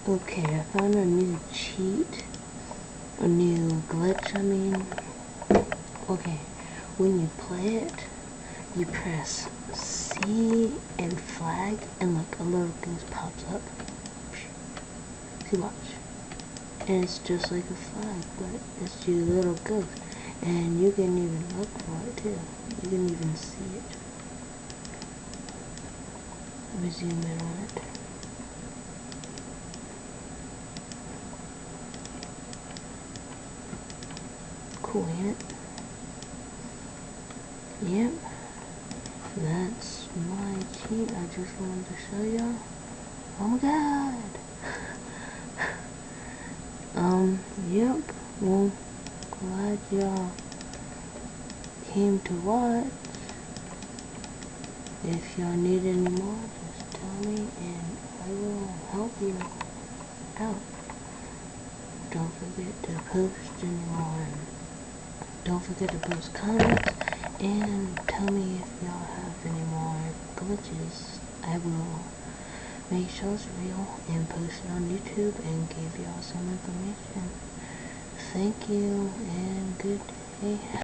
Okay, I found a new cheat, a new glitch, I mean. Okay, when you play it, you press C and flag, and look, a little thing pops up. See, watch. And it's just like a flag, but it's your little ghost. And you can even look for it too. You can even see it. Let me zoom in on it. Cool, ain't it? Yep. That's my cheat. I just wanted to show y'all. Oh my god. Yep. Well, glad y'all came to watch. If y'all need any more, just tell me and I will help you out. Don't forget to post any more. Don't forget to post comments and tell me if y'all have any more glitches. I will make sure it's real and post it on YouTube and give y'all some information. Thank you and good day.